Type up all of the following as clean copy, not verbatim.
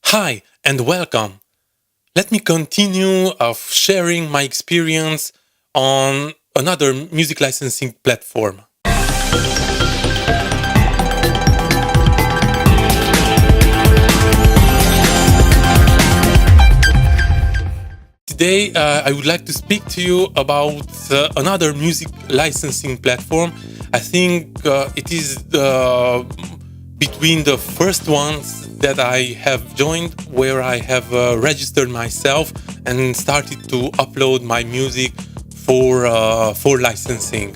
Hi and welcome. Let me continue of sharing my experience on another music licensing platform. Today, I would like to speak to you about another music licensing platform. I think it is between the first ones that I have joined, where I have registered myself and started to upload my music for licensing.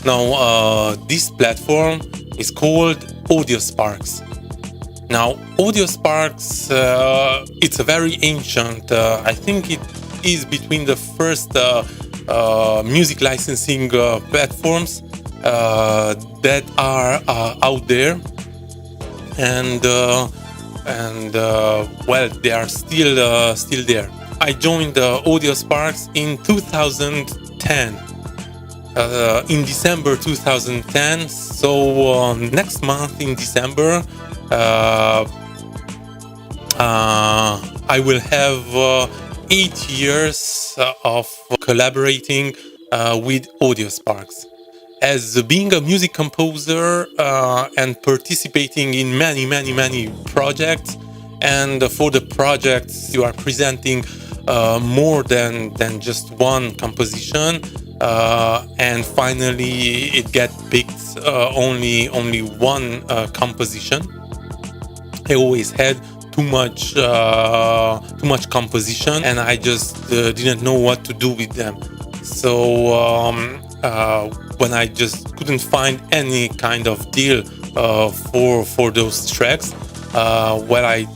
Now, this platform is called AudioSparks. Now, AudioSparks, it's a very ancient. I think it is between the first music licensing platforms that are out there, and well, they are still there. I joined AudioSparks in 2010. In December 2010. So next month in December, I will have 8 years of collaborating with AudioSparks. As being a music composer and participating in many projects, and for the projects you are presenting more than just one composition, and finally it get picked only one composition. I always had too much composition, and I just didn't know what to do with them. So when I just couldn't find any kind of deal for those tracks, well, I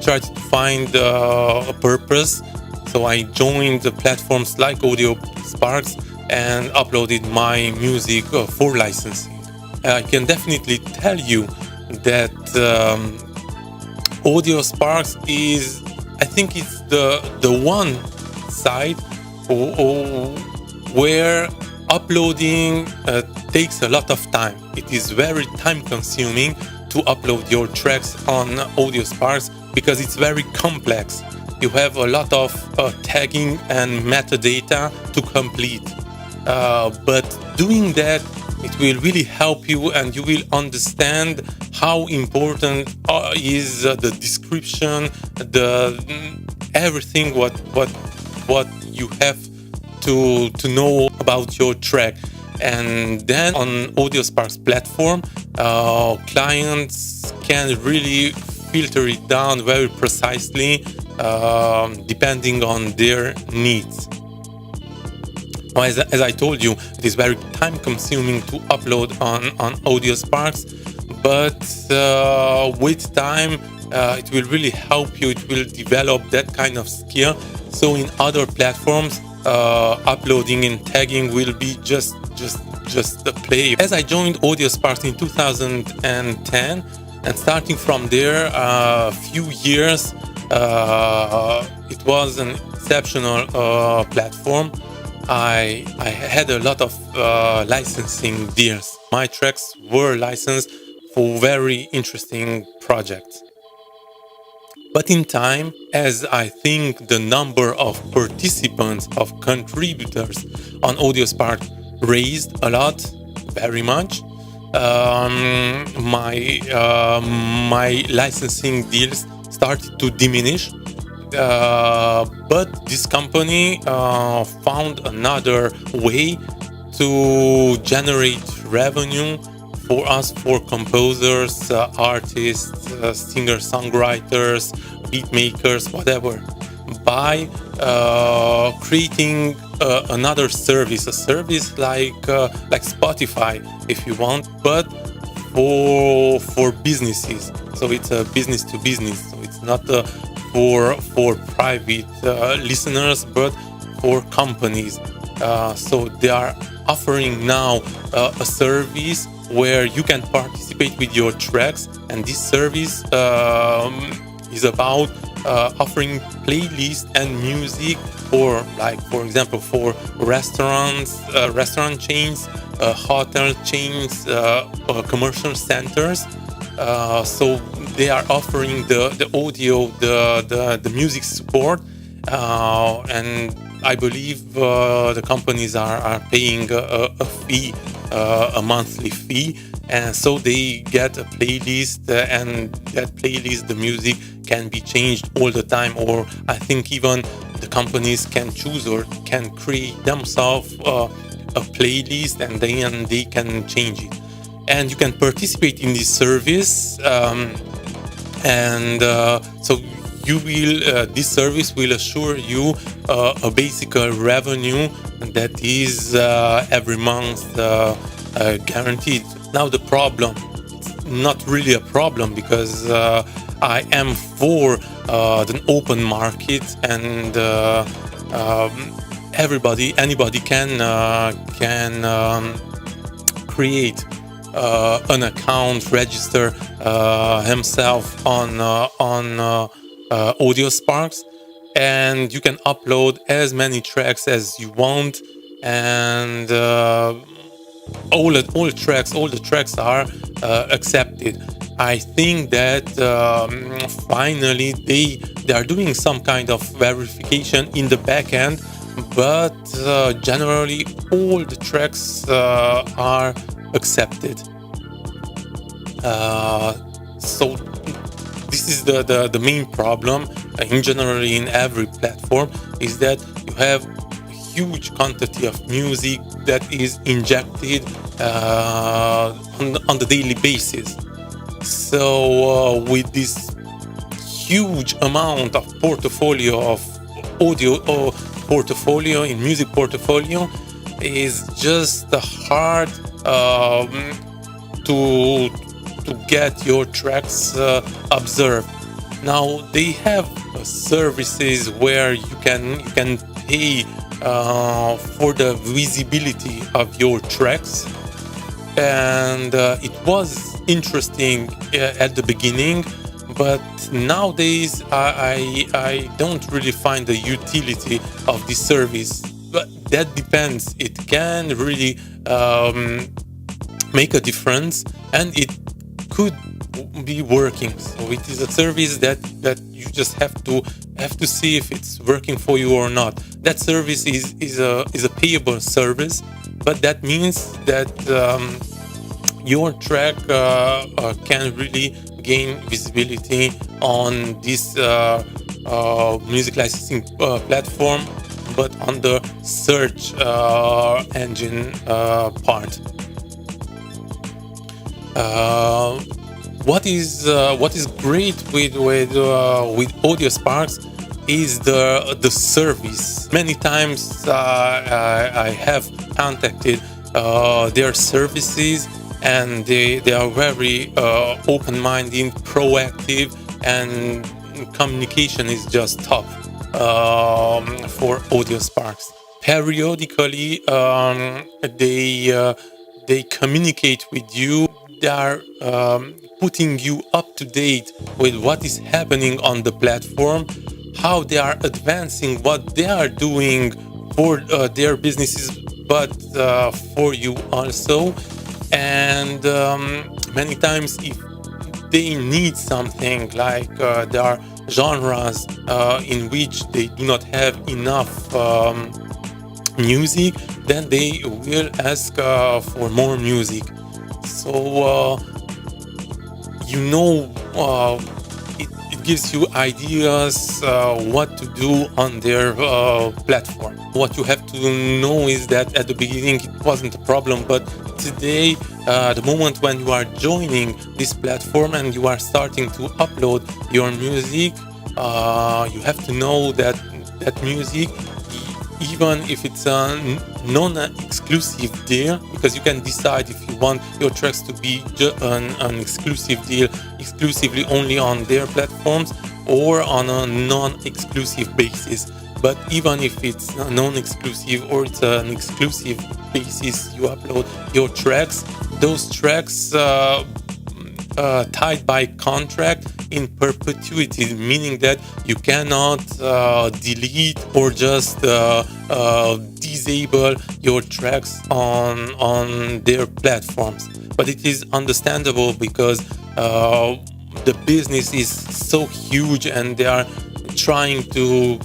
tried to find a purpose. So I joined the platforms like AudioSparks and uploaded my music for licensing. I can definitely tell you that AudioSparks is, I think it's the one site where uploading takes a lot of time. It is very time consuming to upload your tracks on AudioSparks because it's very complex. You have a lot of tagging and metadata to complete. But doing that, it will really help you, and you will understand how important is the description, everything what you have to know about your track. And then on AudioSparks platform, clients can really filter it down very precisely, depending on their needs. As I told you, it is very time consuming to upload on AudioSparks, but with time it will really help you. It will develop that kind of skill. So in other platforms, uploading and tagging will be just a play. As I joined AudioSparks in 2010, and starting from there, a few years, it was an exceptional platform. I had a lot of licensing deals. My tracks were licensed for very interesting projects. But in time, as I think the number of participants, of contributors on AudioSpark raised a lot, very much, my licensing deals started to diminish. But this company found another way to generate revenue for us, for composers, artists, singer-songwriters, beat makers, whatever, by creating another service, a service like Spotify, if you want, but for businesses. So it's a business to business. So it's not for private listeners, but for companies. So they are offering now a service where you can participate with your tracks, and this service is about offering playlists and music for, like, for example, for restaurants, restaurant chains, hotel chains, commercial centers. So they are offering the audio, the music support, and I believe the companies are paying a fee, a monthly fee, and so they get a playlist, and that playlist, the music can be changed all the time, or I think even the companies can choose or can create themselves a playlist, and then they can change it. And you can participate in this service, and so you will this service will assure you a basic revenue that is every month guaranteed. Now the problem, it's not really a problem, because I am for the open market, and anybody can create an account, register himself on AudioSparks, and you can upload as many tracks as you want, and all the tracks are accepted. I think that finally they are doing some kind of verification in the back end, but generally all the tracks are accepted. So this is the main problem in general in every platform, is that you have a huge quantity of music that is injected on the daily basis. So with this huge amount of portfolio of audio or portfolio in music portfolio, is just hard to get your tracks observed. Now they have services where you can pay for the visibility of your tracks, and it was interesting at the beginning, but nowadays I don't really find the utility of this service. But that depends. It can really make a difference, and it could be working. So it is a service that you just have to see if it's working for you or not. That service is a payable service, but that means that your track can really gain visibility on this music licensing platform, but on the search engine part. What is great with AudioSparks is the service. Many times I have contacted their services, and they are very open-minded, proactive, and communication is just top for AudioSparks. Periodically, they communicate with you. They are putting you up to date with what is happening on the platform, how they are advancing, what they are doing for their businesses, but for you also. And many times, if they need something, like there are genres in which they do not have enough music, then they will ask for more music. So it gives you ideas what to do on their platform. What you have to know is that at the beginning it wasn't a problem, but today, the moment when you are joining this platform and you are starting to upload your music, you have to know that music, even if it's a non-exclusive deal, because you can decide if you want your tracks to be an exclusive deal, exclusively only on their platforms, or on a non-exclusive basis. But even if it's non-exclusive or it's an exclusive basis, you upload your tracks. Those tracks tied by contract in perpetuity, meaning that you cannot delete or just disable your tracks on their platforms. But it is understandable, because the business is so huge and they are trying to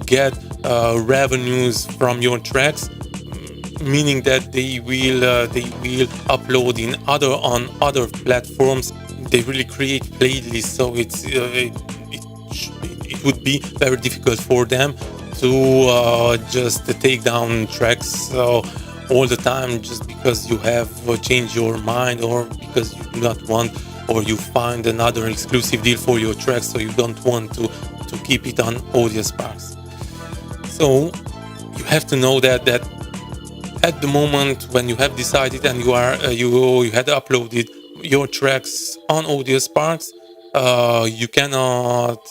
get revenues from your tracks, meaning that they will upload on other platforms. They really create playlists, so it would be very difficult for them to just take down tracks all the time just because you have changed your mind, or because you do not want, or you find another exclusive deal for your tracks, so you don't want to keep it on AudioSparks. So you have to know that at the moment when you have decided and you had uploaded your tracks on AudioSparks, you cannot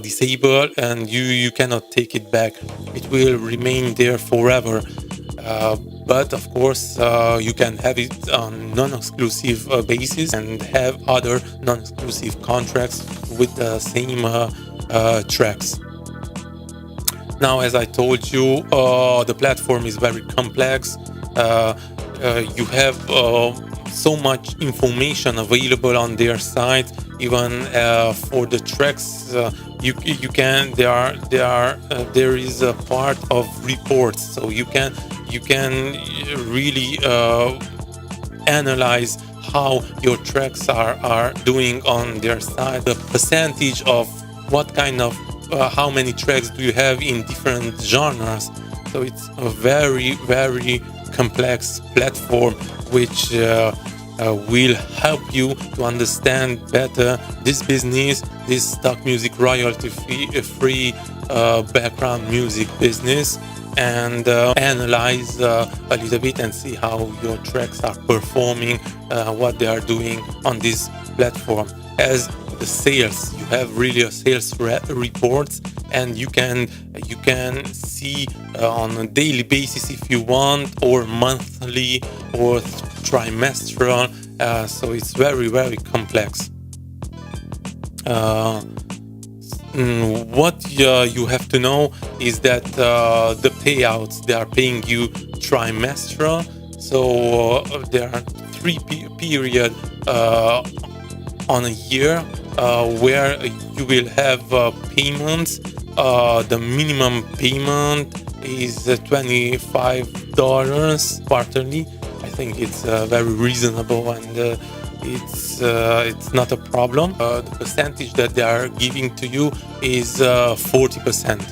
disable, and you cannot take it back. It will remain there forever. But of course, you can have it on non-exclusive basis and have other non-exclusive contracts with the same tracks. Now, as I told you, the platform is very complex. You have so much information available on their site. Even for the tracks, there is a part of reports, so you can really analyze how your tracks are doing on their site, the percentage of what kind of how many tracks do you have in different genres. So it's a very, very complex platform which will help you to understand better this business, this stock music royalty free background music business, and analyze a little bit and see how your tracks are performing, what they are doing on this platform. As the sales, you have really a sales reports, and you can see on a daily basis if you want, or monthly, or trimestral. So it's very, very complex. What you have to know is that the payouts, they are paying you trimestral. So there are 3 periods on a year where you will have payments. The minimum payment is $25 quarterly. I think it's very reasonable, and it's not a problem. The percentage that they are giving to you is 40%.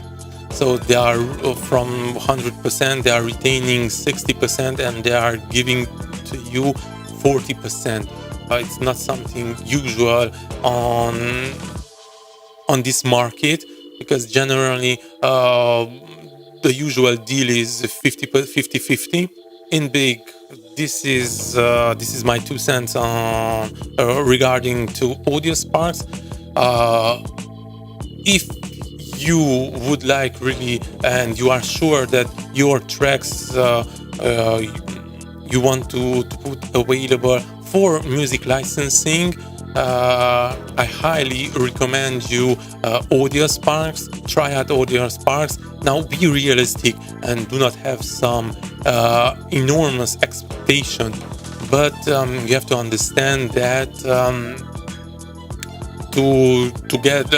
So they are from 100%, they are retaining 60%, and they are giving to you 40%. It's not something usual on this market, because generally the usual deal is 50-50. In big, this is my 2 cents on regarding to AudioSparks. If you would like really, and you are sure that your tracks you want to put available for music licensing, I highly recommend you AudioSparks. Try out AudioSparks. Now be realistic and do not have some enormous expectation, but you have to understand that to get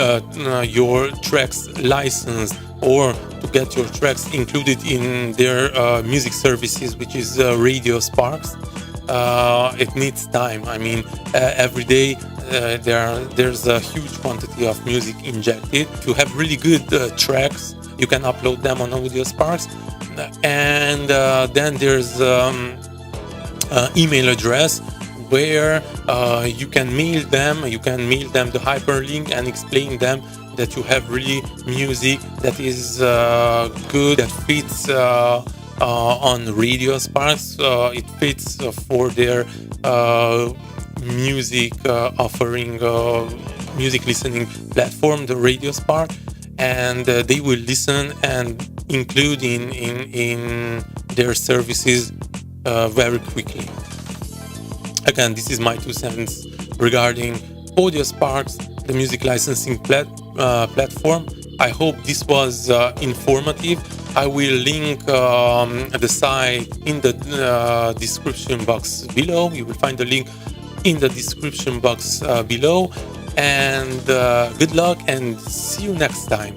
your tracks licensed, or to get your tracks included in their music services, which is AudioSparks, it needs time. I mean, every day there's a huge quantity of music injected. If you have really good tracks, you can upload them on AudioSparks, and then there's email address where you can mail them the hyperlink and explain them that you have really music that is good, that fits on AudioSparks. It fits for their music offering, music listening platform, the AudioSparks, and they will listen and include in their services very quickly. Again, this is my 2 cents regarding AudioSparks, the music licensing platform. I hope this was informative. I will link the site in the description box below. You will find the link in the description box below. And good luck and see you next time.